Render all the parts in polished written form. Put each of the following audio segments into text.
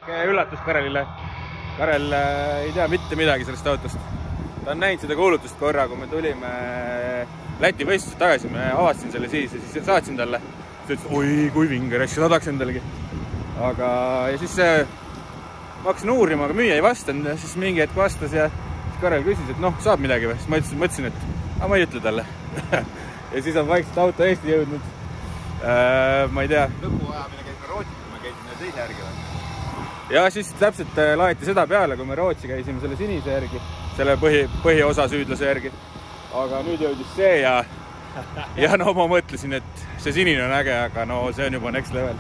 Üllatus Karelile. Karel ei tea mitte midagi sellest autost. Ta on näinud seda kuulutust korra, kui me tulime Läti võistlust tagasi, me avastasin selle siis ja siis saatsin talle. Ta ütles, oi kui vinger, asja ta tahaks endalegi. Aga ja siis ma hakkasin uurima, aga müüa ei vastanud ja siis mingi hetk vastas ja siis Karel küsis, et noh, saab midagi või? Siis ma mõtlesin, et ma ei ütle talle. Ja siis on vaikselt auto Eesti jõudnud. Ma ei tea. Lõpuajamine käisime Rootsis, kui me käisime teise järgi või? Ja siis täpselt laeti seda peale, kui me Rootsi käisime selle sinise järgi, selle põhiosa süüdlase järgi. Aga nüüd jõudis see ja no ma mõtlesin, et see sinine on äge, aga no see on juba next level.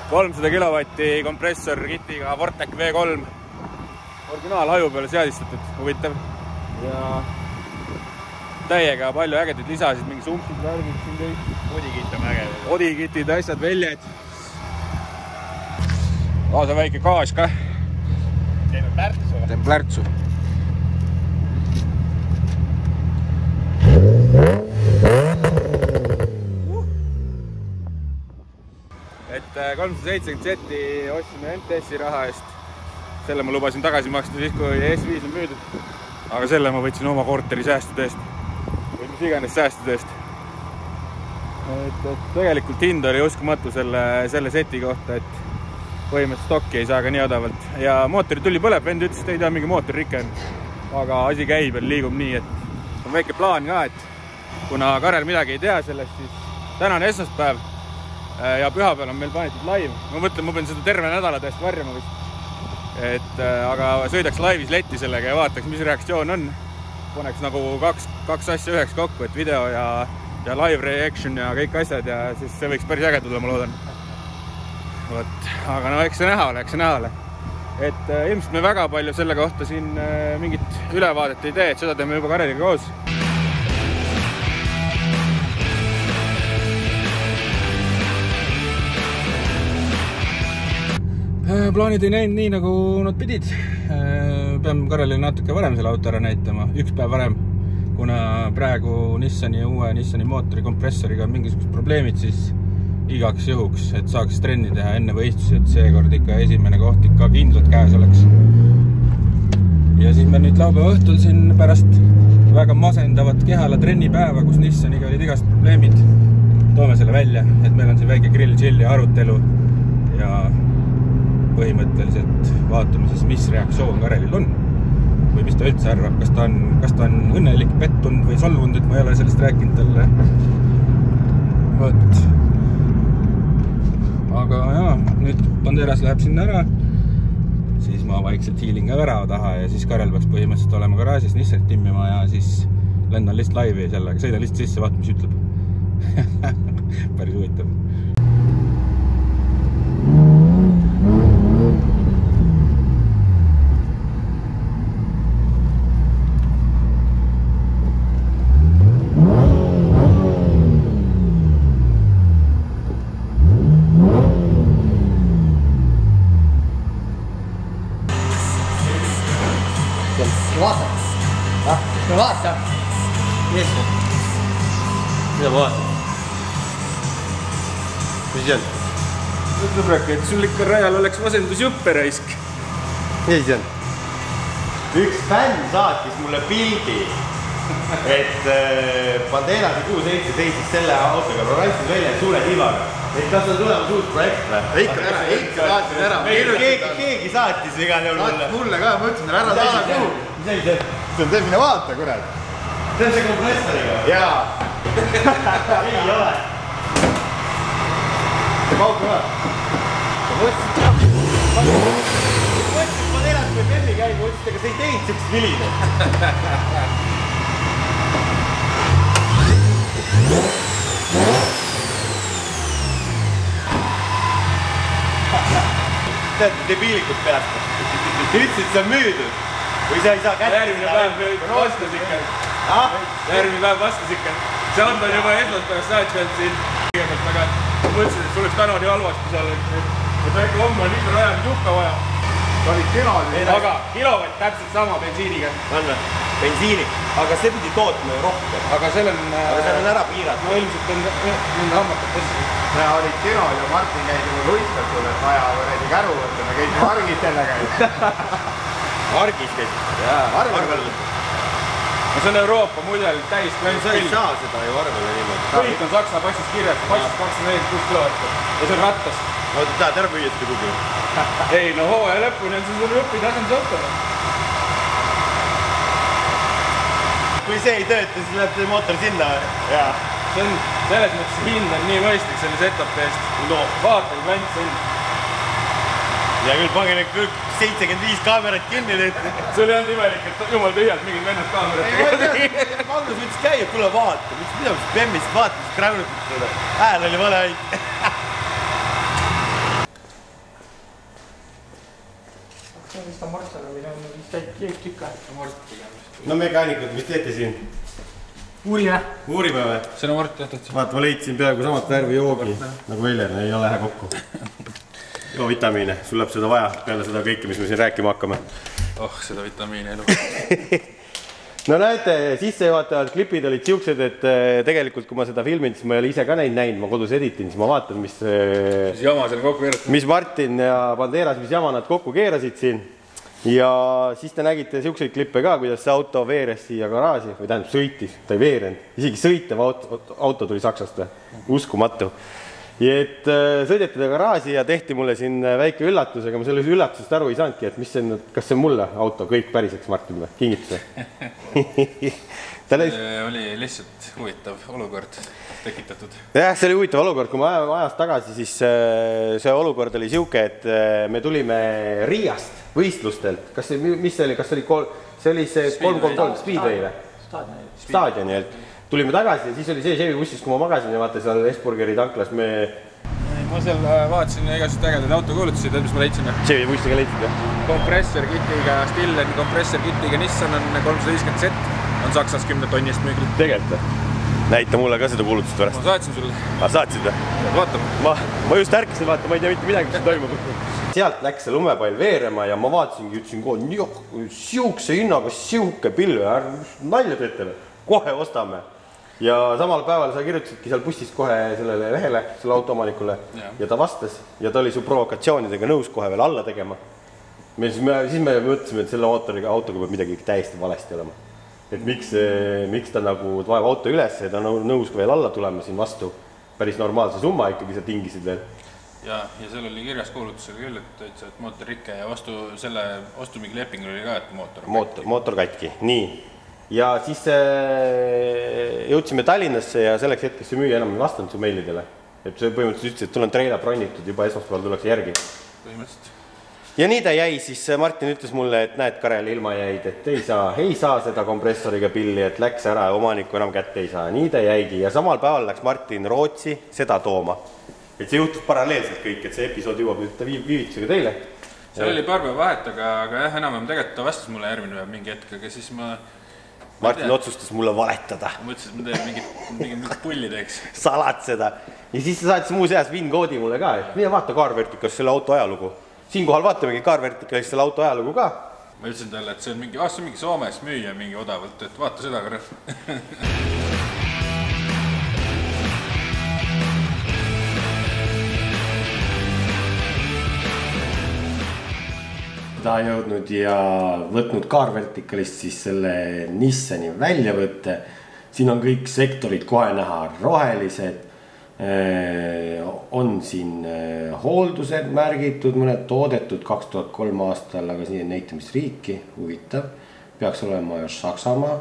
300 kilovatti kompressor kitiga Vortec V3 originaal haju peale seadistatud, huvitav. Ja täiega palju ägedaid lisasid, mingi sumpsid, värgid siin kõik. Odikitt on äge. Odikitid, asjad, väljad. Kaasa väike gaas ka. Teeme plärtsu või? Teeme plärtsu. Et 370 seti ostsime MTS-i raha eest. Selle ma lubasin tagasi maksta siis, kui S5 on müüdud. Aga selle ma võtsin oma korteri säästude eest. Või mis iganes säästude eest. Et tegelikult hind oli uskumatu selle seti kohta, et põhimõtteliselt stokki ei saa ka nii odavalt. Ja mootori tuli põleb, vend ütles, et ei tea, mingi mootor rikke on. Aga asi käib ja liigub nii, et on väike plaan ka, et kuna Karel midagi ei tea sellest, siis täna on esmaspäev ja pühapäeval on meil plaanitud live. Ma mõtlen, ma pean seda terve nädala täiesti varjama vist. Aga sõidaks laivis Lätti sellega ja vaataks, mis reaktsioon on. Paneks nagu kaks asja üheks kokku, et video ja live reaction ja kõik asjad ja siis see võiks päris äge tulla, ma loodan. Võt, aga no eks see näha ole. Et ilmselt me väga palju selle kohta siin mingit ülevaadet ei tee, et seda teeme juba Kareliga koos. Plaanid ei näinud nii, nagu nad pidid. Pean Karelile natuke varem selle auto ära näitama, üks päev varem. Kuna praegu uue Nissani mootori kompressoriga on mingisugused probleemid, siis igaks juhuks, et saaks trenni teha enne võistlusi, et seekord ikka esimene koht ikka kindlalt käes oleks. Ja siis me nüüd laupäeva õhtul siin pärast väga masendavat kehala trennipäeva, kus Nissaniga olid igast probleemid, toome selle välja, et meil on siin väike grill-chilli arutelu ja põhimõtteliselt vaatame siis, mis reaktsioon Karelil on või mis ta üldse arvab, kas ta on õnnelik, pettunud või solvunud, et ma ei ole sellest rääkinud talle. Võt. Aga jaa, nüüd Banderas läheb sinna ära, siis ma vaikselt hiilin ka värava taha ja siis Karel peaks põhimõtteliselt olema garaažis Nissanit timmima ja siis lendan lihtsalt laivi sellega, sõidan lihtsalt sisse, vaata, mis ütleb. Päris huvitav. Vaata. Mis on? Mida ma vaatan? Mis see on? Ütleb rääkki, et sul ikka rajal oleks vasendusjuppe raisk. Mis see on? Üks fänn saatis mulle pildi, et Banderase 6-7 seisis selle autoga, raisis välja suure tiivaga. Et kas on tulemas uus projekt või? Ikka saatis ära. Keegi saatis igal juhul mulle. Mulle ka, ma ütlesin, ära taha kuhu. Mis oli see? See on see, mine vaata, kurat. See on see kompressoriga? Jaa. Ei ole. See auto ka. Ma mõtlesin, ma teelas, kui Temmi käib, ma ütlesin, ega see ei teinud sellist viline. Tead, debiilikud peast. Ütlesid, see on müüdud. Või sa ei saa kätte. Järgmine päev vastas ikka. Järgmine päev vastas ikka. See auto on juba esmaspäevast saatjalt siin. Aga ma mõtlesin, et sul oleks täna nii halvasti seal. Et äkki homme on ikka rajal juhka vaja. olid kinosid. Aga kilovatt täpselt sama bensiiniga. On või? Bensiini. Aga see pidi tootma ju rohkem. Aga seal on ära piiratud. No ilmselt on nende hammakat tõsi. Me olid kinod ja Martin käis mul luistatul, et vaja võredi käru võtta. Me käisime Margis selle käis. Margis käis? Jaa, Margis. No see on Euroopa mudel täis. Sa ei saa seda ju arvele niimoodi. Kõik on Saksa passis kirjas. Passis 246 kilovattu. Ja see on rattas. No tahad ära müüa seda kuhugi? Ei, no hooaja lõpuni on see sul õpid asendusauto. Kui see ei tööta, siis läheb see mootor sinna. Jaa. See on selles mõttes hind on nii mõistlik selle setupi eest. No vaata, kui klant see on. Ja küll pange need 75 kaamerat kinni nüüd. See oli ainult imelik, et jumal tühjalt mingid vennad kaamerat. Magnus võttis käia, et tule vaata. Mida mis Bemmist vaatas, kräunutit seda. Hääl oli vale aik. See on vist amortsana, mida on vist täit tükka. No mekaanikud, mis teete siin? Uurime. Uurime või? See on amort jätad. Vaata, ma leidsin peaaegu samat värvi joogi nagu Veljan, ei lähe kokku. Joo vitamiine, sul läheb seda vaja peale seda kõike, mis me siin rääkima hakkame. Oh, seda vitamiine elu. No näete, sissejuhatavad klipid olid siuksed, et tegelikult kui ma seda filmin, siis ma ei ole ise ka näinud, ma kodus editin, siis ma vaatan, mis jama seal kokku keeratud. Mis Martin ja Banderas, mis jama nad kokku keerasid siin. Ja siis te nägite siukseid klippe ka, kuidas see auto veeres siia garaaži, või tähendab sõitis, ta ei veerenud. Isegi sõitev auto tuli Saksast, uskumatu. Ja et sõideti ta garaaži ja tehti mulle siin väike üllatus, aga ma selles üllatusest aru ei saanudki, et mis see on, kas see on mulle auto kõik päriseks Martin või? Kingituse? Oli lihtsalt huvitav olukord tekitatud. Jah, see oli huvitav olukord, kui ma ajas tagasi, siis see olukord oli siuke, et me tulime Riiast võistlustelt. Kas see, mis see oli? Kas see oli see 333 Speedway või? Staadionilt. Tulime tagasi ja siis oli see Chevy bussis, kui ma magasin ja vaata seal Esburgeri tanklas me... Ma seal vaatasin igasugused ägedad autokuulutusid, mis ma leidsin. Chevy bussiga leidsid, jah? Kompressorkitiga, Stillen kompressorkitiga Nissan on 350Z, on Saksas 10 tonnist müügil. Tegelikult. Näita mulle ka seda kuulutust pärast. Ma saatsin sulle. Saatsid või? Vaatame. Ma just ärkasin, vaata, ma ei tea mitte midagi, mis toimub. Sealt läks see lumepall veerema ja ma vaatasingi, ütlesin kohe, siukse hinnaga siuke pilve, nalja teete, kohe ostame. Ja samal päeval sa kirjutasidki seal bussis kohe sellele lehele, selle autoomanikule ja ta vastas ja ta oli su provokatsioonidega nõus kohe veel alla tegema. Siis me mõtlesime, et selle autoga peab midagi täiesti valesti olema. Et miks ta nagu vaev auto üles ja ta nõus veel alla tulema siin vastu. Päris normaalse summa ikkagi sa tingisid veel. Ja seal oli kirjas kuulutusega küll, et mootor rikke ja selle ostumingi lepingul oli ka, et mootor katki. Nii. Ja siis jõudsime Tallinnasse ja selleks hetkest see müüja enam ei vastanud su meilidele. Et see põhimõtteliselt ütles, et tul on treila bronnitud, juba esmaspäeval tullakse järgi. Põhimõtteliselt. Ja nii ta jäi, siis Martin ütles mulle, et näed, Karel ilma jäid, et ei saa seda kompressoriga pilli, et läks ära ja omaniku enam kätte ei saa. Nii ta jäigi ja samal päeval läks Martin Rootsi seda tooma. Et see juhtus paralleelselt kõik, et see episood jõuab nüüd viivitusega teile. See oli paar päeva vahet, aga jah, enam tegelikult ta vastas mulle järgmine päev mingi hetk, aga siis Martin otsustas mulle valetada. Ma mõtlesin, et ma teen mingit pulli teeks. Salad seda. Ja siis ta saatis muu seas VIN-koodi mulle ka, et mine vaata Carverticas selle auto ajalugu. Siinkohal vaatamegi Carverticas selle auto ajalugu ka. Ma ütlesin talle, et see on mingi Soomes müüa mingi odavalt, et vaata seda ka. Ta jõudnud ja võtnud Carverticalist siis selle Nissani väljavõtte. Siin on kõik sektorid kohe näha rohelised. On siin hooldused märgitud, mõned toodetud 2003 aastal, aga siin on näitamisriiki, huvitav. Peaks olema Saksamaa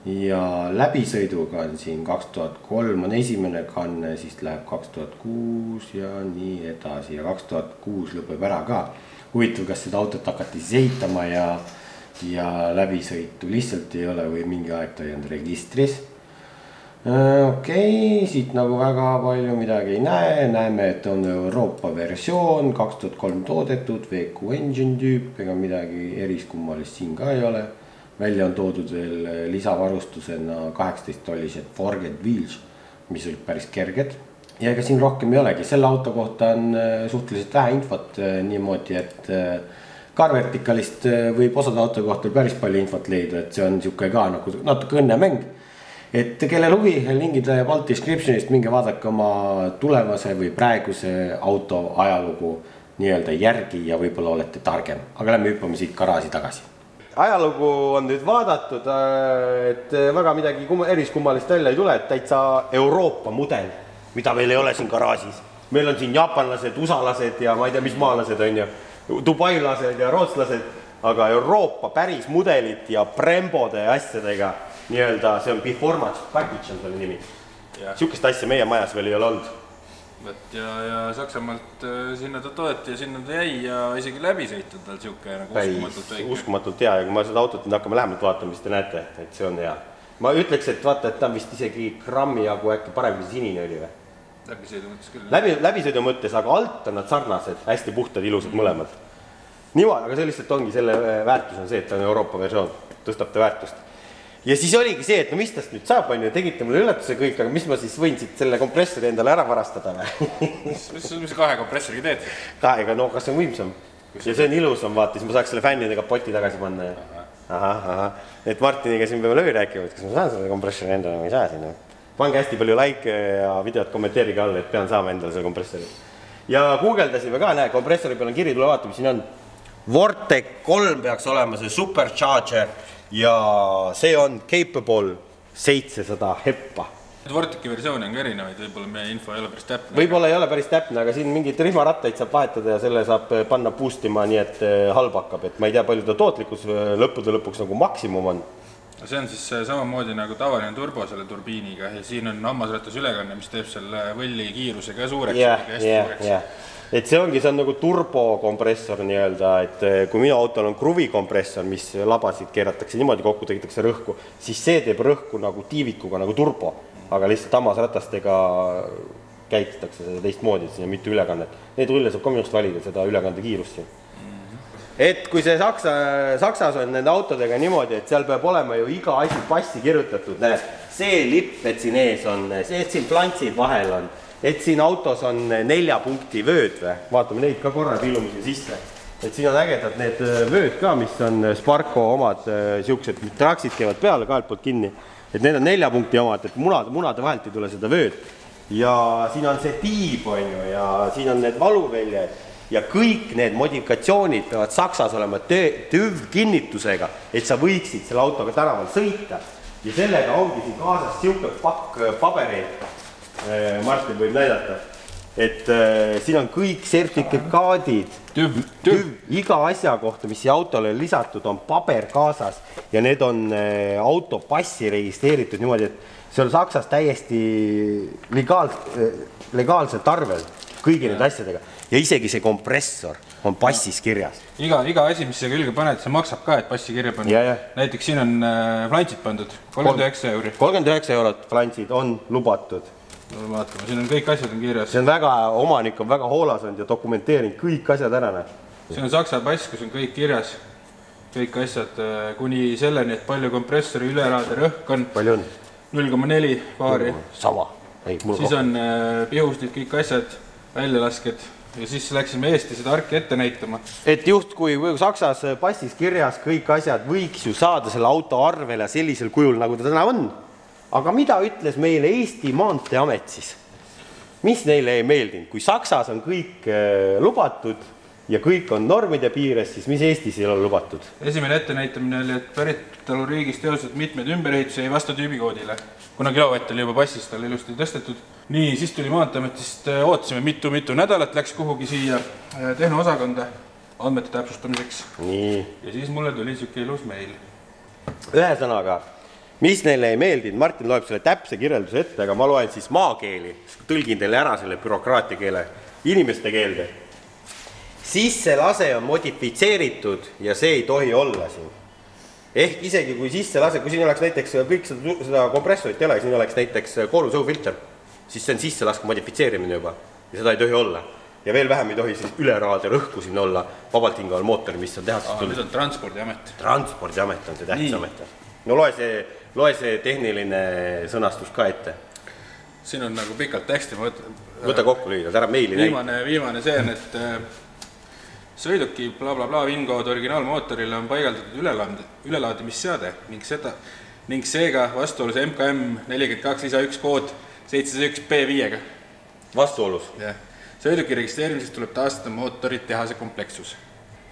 ja läbisõiduga on siin 2003 on esimene kanne, siis läheb 2006 ja nii edasi ja 2006 lõpeb ära ka. Huvitav, kas seda autot hakati ehitama ja läbisõitu lihtsalt ei ole või mingi aeg ta ei olnud registris. Okei, siit nagu väga palju midagi ei näe. Näeme, et on Euroopa versioon, 2003 toodetud, VQ engine tüüp, ega midagi eriskummalist siin ka ei ole. Välja on toodud veel lisavarustusena 18 tollised Forget Wheels, mis olid päris kerged. Ja ega siin rohkem ei olegi, selle auto kohta on suhteliselt vähe infot niimoodi, et Carverticalist võib osade auto kohta päris palju infot leida, et see on niisugune ka nagu natuke õnnemäng. Et kellel huvi, lingid leiab alt descriptionist, minge vaadake oma tulevase või praeguse auto ajalugu nii-öelda järgi ja võib-olla olete targem. Aga lähme hüppame siit garaaži tagasi. Ajalugu on nüüd vaadatud, et väga midagi eriskummalist välja ei tule, et täitsa Euroopa mudel, mida meil ei ole siin garaažis. Meil on siin jaapanlased, usalased ja ma ei tea, mis maalased on ju. Dubailased ja rootslased, aga Euroopa päris mudelit ja Brembode asjadega nii-öelda, see on Performance Package on selle nimi. Siukest asja meie majas veel ei ole olnud. Ja Saksamaalt sinna ta toeti ja sinna ta jäi ja isegi läbi sõitud tal siuke nagu uskumatult väike. Uskumatult hea ja kui ma seda autot nüüd hakkame lähemalt vaatama, mis te näete, et see on hea. Ma ütleks, et vaata, et ta on vist isegi grammi jagu äkki parem kui sinine oli või? Läbisõidu mõttes küll. Läbisõidu mõttes, aga alt on nad sarnased, hästi puhtad, ilusad mõlemad. Niimoodi, aga see lihtsalt ongi selle väärtus on see, et ta on Euroopa versioon, tõstab ta väärtust. Ja siis oligi see, et no mis tast nüüd saab, on ju, tegite mulle üllatuse kõik, aga mis ma siis võin siit selle kompressori endale ära varastada või? Mis kahe kompressoriga teed? Kahega, no kas see on võimsam? Ja see on ilusam, vaata, siis ma saaks selle fännide kapoti tagasi panna. Aha. Et Martiniga siin peame läbi rääkima, et kas ma saan selle kompressori endale või ei saa siin. Pange hästi palju like ja videot kommenteerige all, et pean saama endale selle kompressori. Ja guugeldasime ka, näe, kompressori peal on kiri, tule vaata, mis siin on. Vortec 3 peaks olema see supercharger ja see on capable 700 heppa. Vorteci versiooni on ka erinevaid, võib-olla meie info ei ole päris täpne. Võib-olla ei ole päris täpne, aga siin mingid rihmarattaid saab vahetada ja selle saab panna boostima nii, et halb hakkab. Et ma ei tea, palju ta tootlikkus lõppude lõpuks nagu maksimum on. See on siis samamoodi nagu tavaline turbo selle turbiiniga ja siin on hammasratas ülekanne, mis teeb selle võlli kiiruse ka suureks. Et see on nagu turbokompressor nii-öelda, et kui minu autol on kruvikompressor, mis labasid keeratakse niimoodi kokku, tegitakse rõhku, siis see teeb rõhku nagu tiivikuga nagu turbo, aga lihtsalt hammasratastega käititakse seda teistmoodi, et siin on mitu ülekannet. Need rulle saab ka minust valida seda ülekande kiirust siin. Et kui see Saksas on nende autodega niimoodi, et seal peab olema ju iga asi passi kirjutatud, näed, see lipp, et siin ees on, see, et siin plantsid vahel on, et siin autos on 4 punkti vööd või, vaatame neid ka korra pillume siin sisse, et siin on ägedad need vööd ka, mis on Sparko omad siuksed, traksid käivad peale kaelt poolt kinni, et need on 4 punkti omad, et munade vahelt ei tule seda vööd ja siin on see tiib on ju ja siin on need valuväljad. Ja kõik need modifikatsioonid peavad Saksas olema TÜV-kinnitusega, et sa võiksid selle autoga tänaval sõita. Ja sellega ongi siin kaasas siuke pakk pabereid, Martin võib näidata, et siin on kõik sertifikaadid, iga asja kohta, mis siia autole lisatud, on paber kaasas ja need on auto passi registreeritud niimoodi, et see on Saksas täiesti legaalselt arvel kõigi need asjadega. Ja isegi see kompressor on passis kirjas. Iga asi, mis see külge paned, see maksab ka, et passi kirja panna. Näiteks siin on flantsid pandud, 39 euri. 39 eurot flantsid on lubatud. Vaatame, siin on kõik asjad on kirjas. See on väga, omanik on väga hoolasanud ja dokumenteerinud kõik asjad ära. See on Saksa pass, kus on kõik kirjas. Kõik asjad kuni selleni, et palju kompressori üleraade rõhk on. Palju on? 0,4 baari. Sama. Siis on pihustid kõik asjad, väljalasked. Ja siis läksime Eesti seda arki ette näitama. Et just kui Saksas passis kirjas kõik asjad võiks ju saada selle auto arvele sellisel kujul, nagu ta täna on. Aga mida ütles meile Eesti Maanteeamet siis? Mis neile ei meeldinud? Kui Saksas on kõik lubatud ja kõik on normide piires, siis mis Eestis ei ole lubatud? Esimene ette näitamine oli, et päritoluriigis teostatud mitmed ümberehitusi ei vasta tüübikoodile. Kuna kilovatt oli juba passis, tal ilusti tõstetud. Nii, siis tuli Maanteeametist, ootasime mitu nädalat, läks kuhugi siia tehnoosakonda andmete täpsustamiseks. Nii. Ja siis mulle tuli siuke ilus meil. Ühesõnaga, mis neile ei meeldinud, Martin loeb selle täpse kirjelduse ette, aga ma loen siis maakeeli, tõlgin teile ära selle bürokraatia keele, inimeste keelde. Sisselase on modifitseeritud ja see ei tohi olla siin. Ehk isegi kui sisselase, kui siin oleks näiteks kõik seda kompressorit ei ole, siin oleks näiteks koormusõhufilter, siis see on sisselaske modifitseerimine juba ja seda ei tohi olla. Ja veel vähem ei tohi siis üleraade rõhku siin olla vabalt hingaval mootor, mis on tehasest tulnud. Nüüd on Transpordiamet. Transpordiamet on see tähtsamet. No loe see tehniline sõnastus ka ette. Siin on nagu pikalt teksti. Võta kokku lüüda, ära meili näid. Viimane see on, et Sõiduki blablabla vinkood originaalmootorile on paigaldatud ülelaadimisseade ning seega vastuolus MKM 42 lisa 1 kood 701B5-ga. Vastuolus? Jah. Sõiduki registreerimisest tuleb taastada mootorid tehase komplekssus.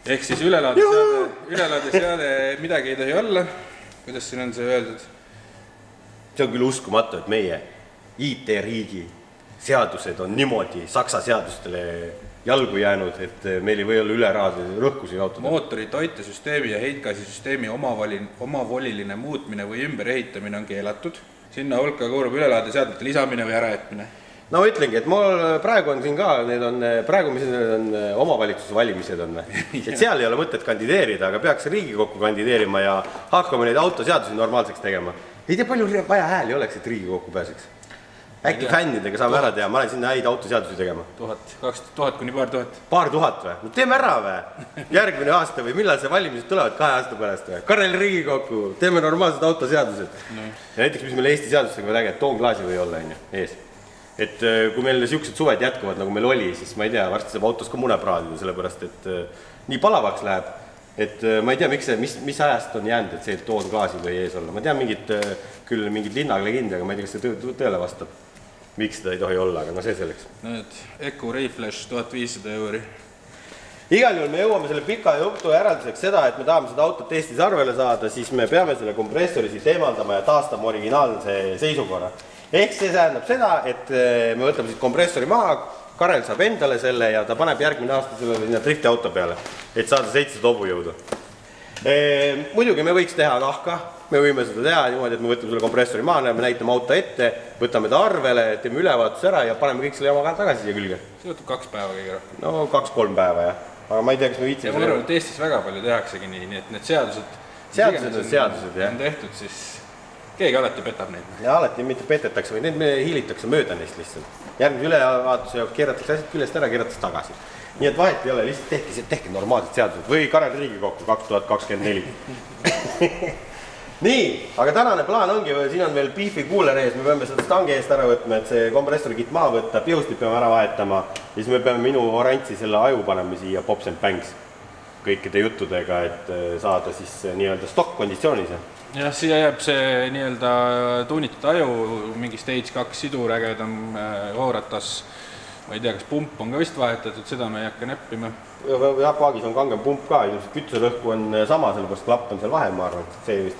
Ehk siis ülelaadiseade midagi ei tohi olla. Kuidas siin on see öeldud? See on küll uskumatu, et meie IT-riigi seadused on niimoodi Saksa seadustele jalgu jäänud, et meil ei või olla üleraadi rõhkusi jaotada. Mootori toitesüsteemi ja heitgaasisüsteemi omavoliline muutmine või ümberehitamine on keelatud. Sinna hulka kuulub ülelaadiseadmete lisamine või ärajätmine. No ütlengi, et mul praegu on siin ka, praegu mis on omavalitsuse valimised on. Et seal ei ole mõtet kandideerida, aga peaks Riigikokku kandideerima ja hakkama neid autoseadusi normaalseks tegema. Ei tea, palju vaja hääli oleks, et Riigikokku pääseks. Äkki fännidega saame ära teha, ma olen sinna häid autoseadusi tegema. 1000 kuni paar tuhat. Paar tuhat või? No teeme ära või? Järgmine aasta või millal see valimised tulevad 2 aasta pärast või? Karel Riigikokku, teeme normaalsed autoseadused. Ja näiteks, mis meil Eesti seadustega või äge, toonklaasi või olla ees. Et kui meil siuksed suved jätkuvad, nagu meil oli, siis ma ei tea, varsti saab autos ka mune praadida, sellepärast, et nii palavaks läheb, et ma ei tea, mis ajast on jäänud, et see toon klaasi või ees olla. Ma tean küll mingid linnaglegindi, aga ma ei tea, kas see tõele vastab. Miks seda ei tohi olla, aga no see selleks. Nüüd, Eku Reflash 1500 €. Igal juhul me jõuame selle pika jutu järelduseks seda, et me tahame seda autot Eestis arvele saada, siis me peame selle kompressori siit eemaldama ja taastama originaalse seisukorra. Ehk see tähendab seda, et me võtame siit kompressori maha, Karel saab endale selle ja ta paneb järgmine aasta selle drifti auto peale, et saada 700 hobujõudu. Muidugi me võiks teha nahka, me võime seda teha niimoodi, et me võtame selle kompressori maha, me näitame auto ette, võtame ta arvele, teeme ülevaatus ära ja paneme kõik selle jama tagasi siia külge. See võtab 2 päeva kõige rohkem. No 2-3 päeva, jah. Aga ma ei tea, kas me viitsime... Ja ma arvan, et Eestis väga palju tehaksegi nii, et need seadused on tehtud, siis keegi alati petab neid. Ja alati mitte petetakse, või need me hiilitakse mööda neist lihtsalt. Järgmise ülevaatuse jaoks keeratakse asjad küljest ära, keeratakse tagasi. Nii et vahet ei ole, lihtsalt tehke normaalsed seadused või Karel Riigikokku 2024. Nii, aga tänane plaan ongi, siin on veel Beefi kuuler ees, me peame seda stangi eest ära võtma, et see kompressori kitt maha võtta, pihustit peame ära vahetama ja siis me peame minu orantsi selle aju panema siia Pops & Banks kõikide juttudega, et saada siis nii-öelda stock-konditsioonis. Jah, siia jääb see nii-öelda tuunitud aju, mingi Stage 2 sidur ägedam hooratas. Ma ei tea, kas pump on ka vist vahetatud, seda me ei hakka näppima. Jah, paagis on kangem pump ka, ilmselt kütuserõhku on sama, sellepärast klapp on seal vahe, ma arvan, et see vist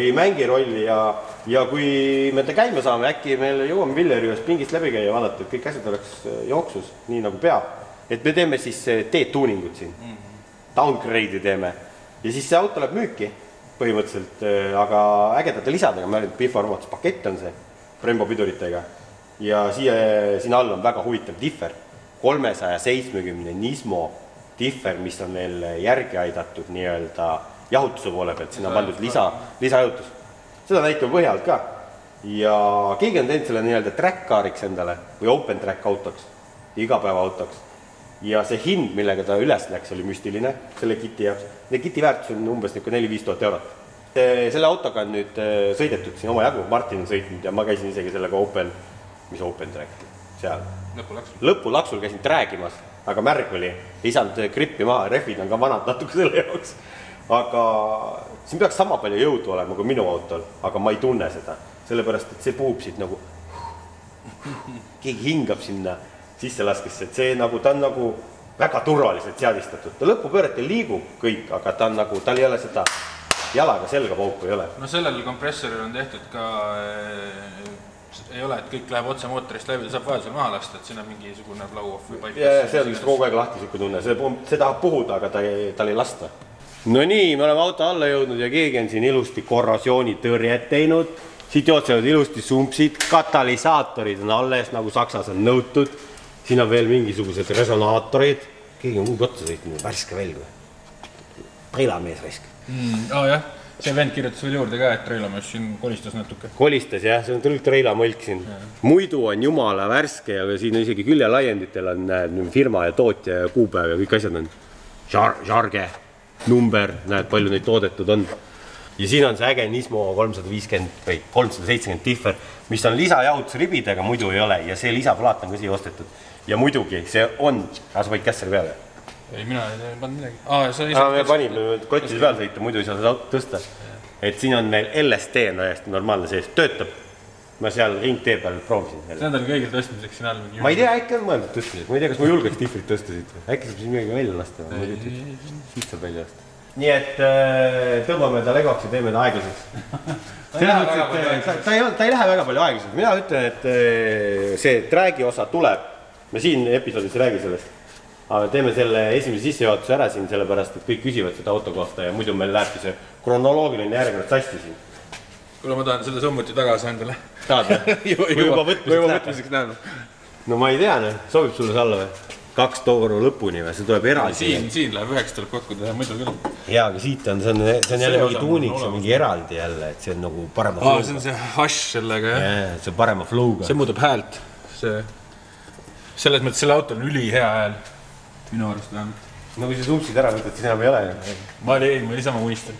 ei mängi rolli ja kui me ta käima saame, äkki meil jõuame Villerjõest pingist läbi käia ja vaadata, et kõik asjad oleks jooksus, nii nagu peab. Et me teeme siis teed-tuuningut siin, downgrade'i teeme ja siis see auto läheb müüki põhimõtteliselt, aga ägedate lisadega, ma arvan, et Biff-arvatus pakett on see, Brembo piduritega. Ja siin all on väga huvitav differ, 370 Nismo differ, mis on meil järgi aidatud nii-öelda jahutuse poole pealt, siin on pandud lisajahutus. Seda näitame põhjalt ka. Ja keegi on teinud selle nii-öelda track car'iks endale või open track autoks, igapäeva autoks. Ja see hind, millega ta üles läks, oli müstiline selle kiti jaoks. Need kiti väärtus on umbes 4-5 000 eurot. Selle autoga on nüüd sõidetud siin oma jagu, Martin on sõitnud ja ma käisin isegi sellega open track seal. Lõpulaksul käisin träägimas, aga märg oli, ei saanud grippi maha, rehvid on ka vanad natuke selle jaoks. Aga siin peaks sama palju jõudu olema kui minu autol, aga ma ei tunne seda, sellepärast, et see puhub siit nagu, keegi hingab sinna sisselaskesse, et see nagu, ta on nagu väga turvaliselt seadistatud. Ta lõpupöörete liigub kõik, aga ta on nagu, tal ei ole seda jalaga selga pauku ei ole. No sellel kompressoril on tehtud ka ei ole, et kõik läheb otse mootorist läbi, ta saab vajadusel maha lasta, et siin on mingisugune blow-off või pipe. Ja see on vist kogu aeg lahti siuke tunne, see tahab puhuda, aga tal ei lasta. No nii, me oleme auto alla jõudnud ja keegi on siin ilusti korrosioonitõrjet teinud. Siit jootsevad ilusti sumpsid, katalisaatorid on alles, nagu Saksas on nõutud. Siin on veel mingisugused resonaatorid. Keegi on muud otsa sõitnud, värske velg või? Treilamees raisk. Jah. See vend kirjutas veel juurde ka, et treilamees siin kolistas natuke. Kolistas, jah, see on treilamõlk siin. Muidu on jumala värske, aga siin isegi küljelaienditel on firma ja tootja ja kuupäev ja kõik asjad on. Žarge, number, näed, palju neid toodetud on. Ja siin on see äge Nismo 350 või 370 differ, mis on lisajahutusribidega, muidu ei ole. Ja see lisaplaat on ka siia ostetud. Ja muidugi see on, sa võid kässari peale. Ei, mina ei pannud midagi. Me panime kotide peal sõita, muidu ei saa seda tõsta. Et siin on meil LSD täiesti normaalne sees, töötab. Ma seal ringtee peal proovisin. See on tal kõigil tõstmiseks siin all mingi. Ma ei tea, äkki on mõeldud tõstmiseks. Ma ei tea, kas ma julgeks tifrit tõsta siit. Äkki saab siis midagi välja lasta. Siit saab välja lasta. Nii et tõmbame ta legoks ja teeme ta aeglaseks. Ta ei lähe väga palju aeglaseks. Mina ütlen, et see träägi osa tuleb. Me siin episoodis räägi sellest. Aga teeme selle esimese sissejuhatuse ära siin, sellepärast, et kõik küsivad seda auto kohta ja muidu meil lähebki see kronoloogiline järgnevalt sassi siin. Kuule, ma tahan selle sommuti tagasi endale. Tahad või? Kui juba võtmiseks näeme. No ma ei tea, sobib sulle see alla või? 2 tooru lõpuni või? See tuleb eraldi. Siin läheb 9 tuleb kokku teha, muidu küll. Jaa, aga siit on, see on jälle mingi tuuniks ja mingi eraldi jälle, et see on nagu parema flow'ga. See on see hash sellega, jah? See on parema flow'ga. See muudab häält. Selles mõttes selle autol on üli hea hääl. Minu arust vähemalt. No kui sa sumpsid ära võtad, siis enam ei ole. Ma olin sama unistan.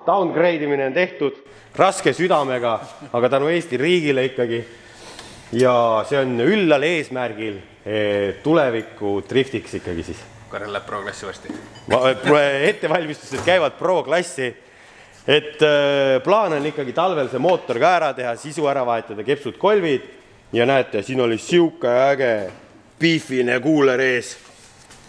Downgrade imine on tehtud raske südamega, aga tänu Eesti riigile ikkagi. Ja see on üllal eesmärgil tuleviku driftiks ikkagi siis. Karel läheb pro-klassi varsti. Ettevalmistused käivad pro-klassi. Et plaan on ikkagi talvel see mootor ka ära teha, sisu ära vahetada, kepsud kolvid. Ja näete, siin oli siuke äge beefine kuuler ees.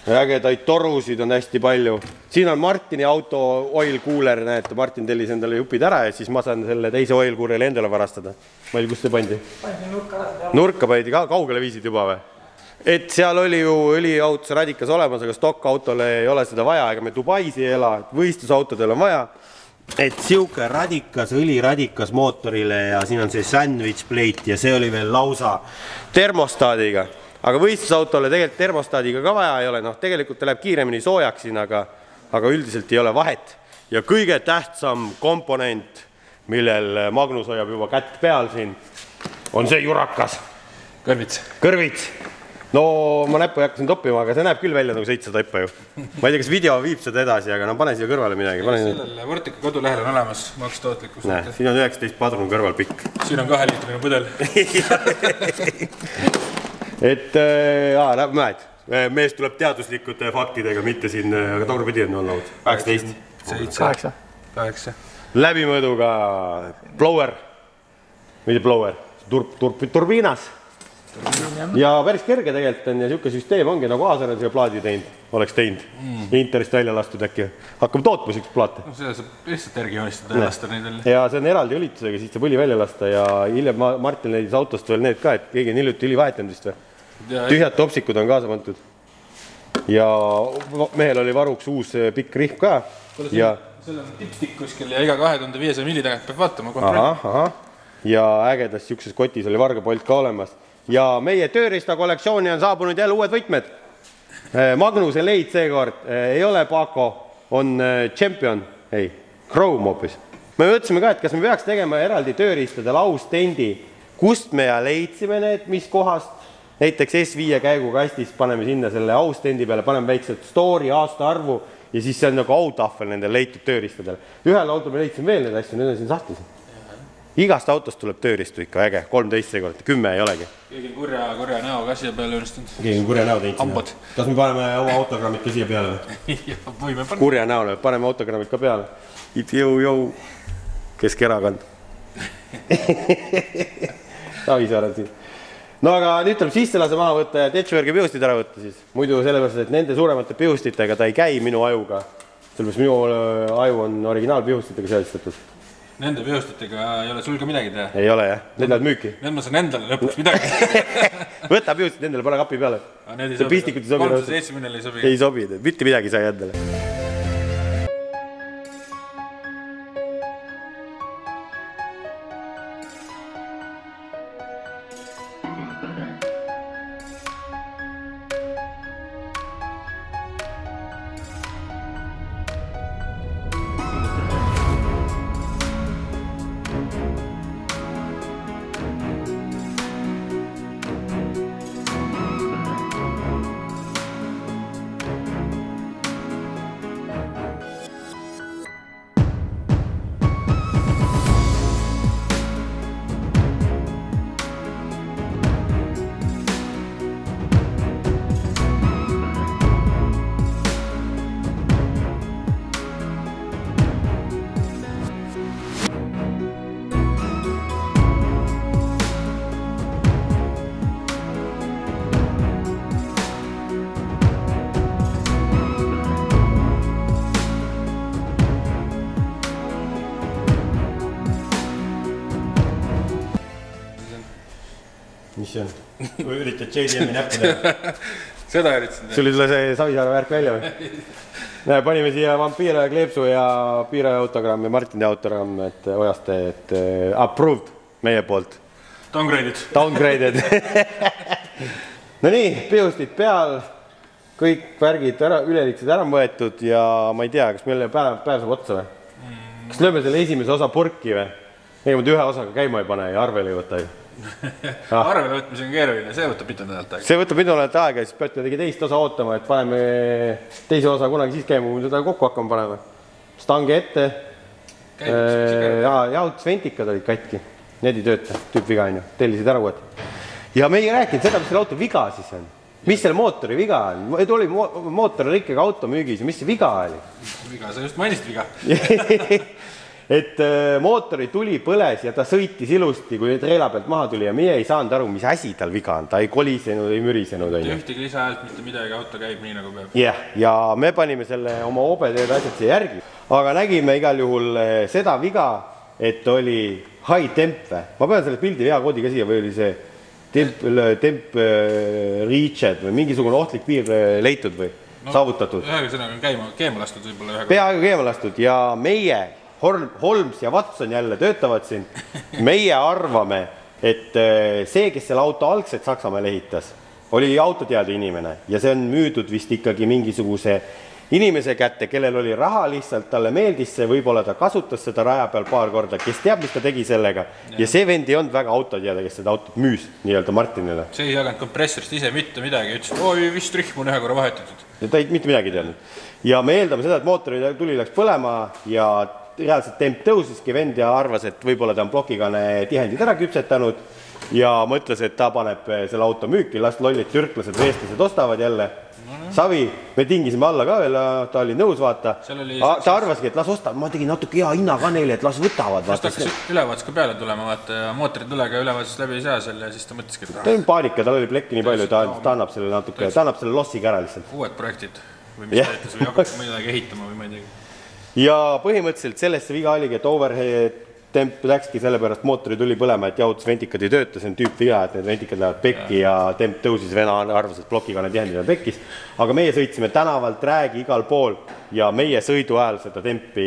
Ägedaid torusid on hästi palju. Siin on Martini auto oil cooler, näete, Martin tellis endale jupid ära ja siis ma saan selle teise oil cooler'i endale varastada. Mail, kus see pandi? Nurka pandi, kaugele viisid juba või? Et seal oli ju õliautos radikas olemas, aga stokk-autole ei ole seda vaja, ega me Dubais ei ela, võistlusautodel on vaja. Et siuke radikas, õliradikas mootorile ja siin on see sandwich plate ja see oli veel lausa termostaadiga. Aga võistlusautole tegelikult termostaadiga ka vaja ei ole, tegelikult ta läheb kiiremini soojaks siin, aga üldiselt ei ole vahet. Ja kõige tähtsam komponent, millel Magnus hoiab juba kätt peal siin, on see jurakas. Kõrvits. No ma näppu ei hakka siin toppima, aga see näeb küll välja nagu 7 taipa ju. Ma ei tea, kas video viib seda edasi, aga pane siia kõrvale midagi. Sellele Vortika kodulähel on olemas makstootlikkus. Siin on 19 padrun kõrval pikk. Siin on 2-liitrine pudel. Et näed, mees tuleb teaduslikud faktidega, mitte siin, aga tagurpidi on olnud 18. 8. Läbimõõduga blower, mitte blower, turbiinas. Ja päris kerge tegelikult on ja siuke süsteem ongi nagu Aasanen siia plaadi oleks teinud. Interist välja lastud äkki. Hakkame tootma siukest plaate. Seda saab lihtsalt järgi joonistada ja lasta neid välja. Ja see on eraldi õlitusega, siis saab õli välja lasta ja hiljem Martin leidis autost veel need ka, et keegi on hiljuti õli vahetanud vist või. Tühjad topsikud on kaasa pantud. Ja mehel oli varuks uus pikk rihm ka. Seal on tipstik kuskil ja iga 2500 milli tagant peab vaatama kontrolli. Ja ägedas siukses kotis oli vargapolt ka olemas. Ja meie tööriista kollektsiooni on saabunud jälle uued võtmed. Magnuse leid seekord ei ole Paco, on Champion, ei, Chrome hoopis. Me mõtlesime ka, et kas me peaks tegema eraldi tööriistade laustendi, kust me leidsime need, mis kohast. Näiteks S5 käigukastis paneme sinna selle austendi peale, paneme väikselt story, aasta arvu ja siis see on nagu autahvel nendel leitud tööriistadel. Ühel autol me leidsime veel need asju, need on siin sahtlis. Igast autost tuleb tööristu ikka äge, 13 seekord, 10 ei olegi. Keegi on kurja näo ka siia peale õnnestunud. Keegi on kurja näo teinud Ambod. Kas me paneme oma autogrammid ka siia peale? Võime panna. Kurja näole, paneme autogrammid ka peale. Jõu, Keskerakond. Savisaar on siin. No aga nüüd tuleb sisselase maha võtta ja Tetšvergi pihustid ära võtta siis. Muidu sellepärast, et nende suuremate pihustitega ta ei käi minu ajuga. Sellepärast minu aju on originaalpihustitega seadistatud. Nende pihustitega ei ole sul ka midagi teha? Ei ole jah, need lähevad müüki. Need ma saan endale lõpuks midagi. Võta pihustid endale, pane kapi peale. Need ei sobi. 370 ei sobi. Ei sobi, mitte midagi sai endale. Mis see on? Või üritad JDM-i näppu teha? Seda üritasin teha. Sul ei tule see Savisaare värk välja või? Näe, panime siia Vampiire Kleepsu ja Piire autogramm ja Martini autogramm, et Ojaste, et approved meie poolt. Downgraded. No nii, pihustid peal, kõik värgid üleliiksed ära võetud ja ma ei tea, kas meile päev saab otsa või? Kas lööme selle esimese osa purki või? Ega ma ühe osaga käima ei pane ja arvele ei võta ju. Arvele võtmise on keeruline, see võtab mitu nädalat aega. See võtab mitu nädalat aega ja siis peate tegi teist osa ootama, et paneme teise osa kunagi siis käima, kui me seda kokku hakkame panema. Stange ette. Jaotusventikad olid katki. Need ei tööta, tüüp viga on ju. Tellisid ära uued. Ja me ei rääkinud seda, mis selle auto viga siis on. Mis selle mootori viga on? Tuli mootoririkkega auto müügis ja mis see viga oli? Viga, sa just mainisid viga. Et mootori tuli põles ja ta sõitis ilusti, kui treela pealt maha tuli ja meie ei saanud aru, mis asi tal viga on. Ta ei kolisenud, ei mürisenud. Ühtegi lisahäält, mitte midagi, auto käib nii nagu peab. Jah, ja me panime selle oma OBD-d asjad siia järgi. Aga nägime igal juhul seda viga, et oli high temp. Ma pean selle pildi veakoodi ka siia või oli see temp reached või mingisugune ohtlik piir leitud või saavutatud. Ühesõnaga on keema lastud võib-olla ühe. Peaaegu keema lastud ja meie Holmes ja Watson jälle töötavad siin. Meie arvame, et see, kes selle auto algselt Saksamaal ehitas, oli autoteade inimene ja see on müüdud vist ikkagi mingisuguse inimese kätte, kellel oli raha lihtsalt, talle meeldis see, võib-olla ta kasutas seda raja peal paar korda, kes teab, mis ta tegi sellega. Ja see vend ei olnud väga autoteade, kes seda autot müüs nii-öelda Martinile. See ei jaganud kompressorist ise mitte midagi, ütles, oi vist rihm on ühe korra vahetatud. Ja ta ei mitte midagi teadnud. Ja me eeldame seda, et mootori tuli läks põlema ja reaalselt temp tõusiski vend ja arvas, et võib-olla ta on plokikane tihendid ära küpsetanud ja mõtles, et ta paneb selle auto müüki, las lollid türklased või eestlased ostavad jälle. Savi, me tingisime alla ka veel, ta oli nõus vaata. Ta arvaski, et las ostavad, ma tegin natuke hea hinna ka neile, et las võtavad. Just hakkas ülevaatus ka peale tulema, vaata mootori tulega ülevaatus läbi ei saa selle ja siis ta mõtleski, et ta on paanika, tal oli plekki nii palju, ta annab selle natuke, ta annab selle lossiga ära lihtsalt. Uued projektid või mis ta ütles või hakkab midagi ehitama või ma ei tea. Ja põhimõtteliselt sellesse viga oligi, et overhead temp läkski sellepärast mootori tuli põlema, et jahutusventikad ei tööta, see on tüüp viga, et need ventikad lähevad pekki ja temp tõusis, vena arvas, et plokikane tihendina pekkis. Aga meie sõitsime tänavalt räägi igal pool ja meie sõidu ajal seda tempi...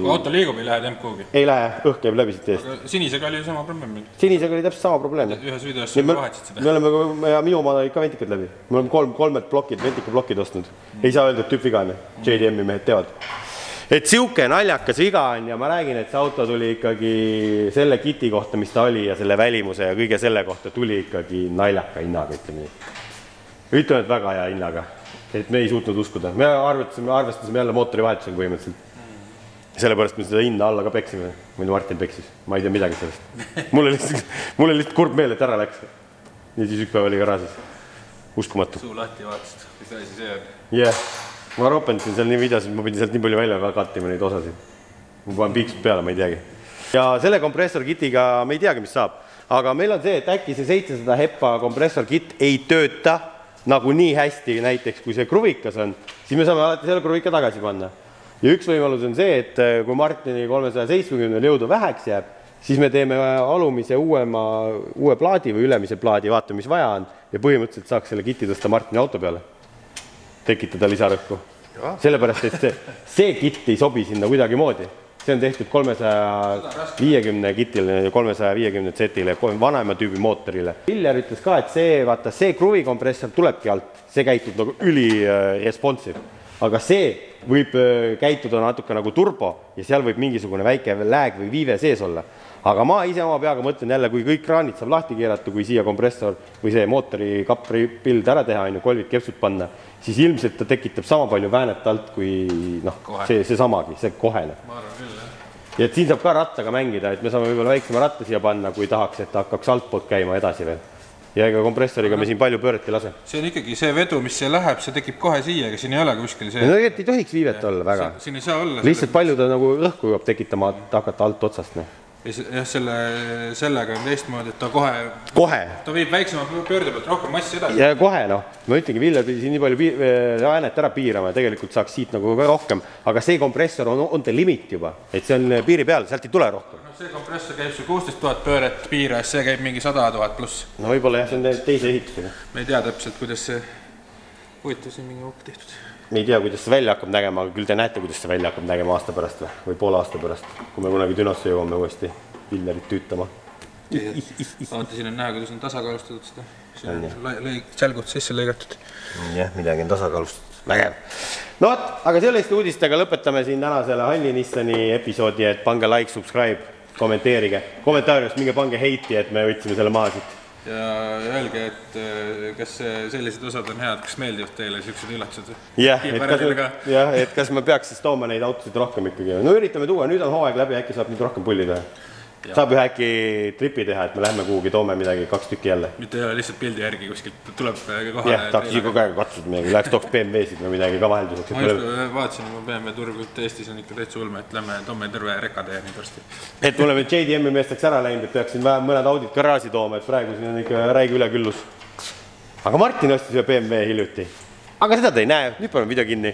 Kui auto liigub, ei lähe temp kuhugi? Ei lähe, õhk käib läbi siit eest. Aga sinisega oli ju sama probleem. Sinisega oli täpselt sama probleem. Ühe sõidujas sa vahetsid seda. Me oleme ja minu oma ikka ventikad läbi. Me oleme kolmed plokid, ventikaplokid ostnud. Ei saa öelda, et tüüp viga on. JDM-i mehed teevad. Et siuke naljakas viga on ja ma räägin, et see auto tuli ikkagi selle kiti kohta, mis ta oli ja selle välimuse ja kõige selle kohta tuli ikkagi naljaka hinnaga, ütleme nii. Ütleme, et väga hea hinnaga, et me ei suutnud uskuda. Me arvestasime jälle mootori vahetusega põhimõtteliselt. sellepärast me seda hinda alla ka peksime. Või Martin peksis. Ma ei tea midagi sellest. Mulle lihtsalt kurb meel, et ära läks. Ja siis üks päev oli garaažis. Uskumatu. Suu lahti vaatasid, mis asi see on. Jah. Ma ropendasin seal nii videos, et ma pidin sealt nii palju välja kattima neid osasid. Ma panen piiksud peale, ma ei teagi. Ja selle kompressorkitiga me ei teagi, mis saab. Aga meil on see, et äkki see 700 HEPA kompressorkit ei tööta nagu nii hästi näiteks, kui see kruvikas on, siis me saame alati selle kruvika tagasi panna. Ja üks võimalus on see, et kui Martini 370 jõudu väheks jääb, siis me teeme alumise uue plaadi või ülemise plaadi, vaatame, mis vaja on ja põhimõtteliselt saaks selle kiti tõsta Martini auto peale. Tekitada lisarõhku. Sellepärast, et see kitt ei sobi sinna kuidagi moodi. See on tehtud 350 kitile ja 350 Z-ile, vanema tüübi mootorile. Viljar ütles ka, et see kruvikompressor tulebki alt, see käitub nagu üli-responsive. Aga see võib käituda natuke nagu turbo ja seal võib mingisugune väike lääg või viive sees olla. Aga ma ise oma peaga mõtlen jälle, kui kõik kraanid saab lahti keerata, kui siia kompressor või see mootori kapri pild ära teha, kolvid kepsud panna, siis ilmselt ta tekitab sama palju väänet alt, kui see samagi, see kohene. Ma arvan küll, jah. Ja et siin saab ka rattaga mängida, et me saame võib-olla väiksema ratta siia panna, kui tahaks, et hakkaks altpoolt käima edasi veel. Ja ega kompressoriga me siin palju pööret ei lase. See on ikkagi see vedu, mis see läheb, see tekib kohe siia, aga siin ei ole kuskil see. No tegelikult ei tohiks viivet olla väga. Siin ei saa olla. Lihtsalt palju ta nagu õhku jõuab tekitama, hakata alt otsast. Jah, sellega on teistmoodi, et ta kohe. Ta viib väiksema pöörde pealt rohkem massi edasi. Ja kohe, ma ütlengi, Viljar pidi siin nii palju äänet ära piirama ja tegelikult saaks siit nagu rohkem, aga see kompressor on ta limit juba, et see on piiri peal, sealt ei tule rohkem. See kompressor käib see 16 000 pööret piires, see käib mingi 100 000 pluss. No võib-olla jah, see on teise ehitusega. Me ei tea täpselt, kuidas see huvitav siin mingi hoop tehtud. Me ei tea, kuidas see välja hakkab nägema, aga küll te näete, kuidas see välja hakkab nägema aasta pärast või poole aasta pärast, kui me kunagi Dünosse jõuame uuesti Viljarit tüütama. Vaata, siin on näha, kuidas on tasakaalustatud seda. See on sälgud sisse lõigatud. Jah, midagi on tasakaalustatud. Vägev. No, aga selliste uudistega lõpetame siin tänasele Halli Nissani episoodi, et pange like, subscribe, kommenteerige. Kommentaariumist minge pange heiti, et me võtsime selle maha siit. Ja öelge, et kas sellised osad on head, kas meeldivad teile siuksed üllatused? Jah, et kas me peaks siis tooma neid autosid rohkem ikkagi. No üritame tuua, nüüd on hooaeg läbi, äkki saab nüüd rohkem pulli teha. Saab ühe äkki tripi teha, et me lähme kuhugi, toome midagi 2 tükki jälle. Mitte ei ole lihtsalt pildi järgi kuskilt, tuleb kohale. Jah, tahaks kogu aeg katsuda midagi, läheks tooks BMW-sid või midagi ka vahelduseks. Ma just vaatasin, et BMW turgut Eestis on ikka täitsa ulme, et lähme toome terve rekatee nii varsti. Et me oleme JDM-i meesteks ära läinud, et peaksin mõned audid garaaži tooma, et praegu siin on ikka räige üleküllus. Aga Martin ostis ühe BMW hiljuti. Aga seda ta ei näe, nüüd paneme video kinni.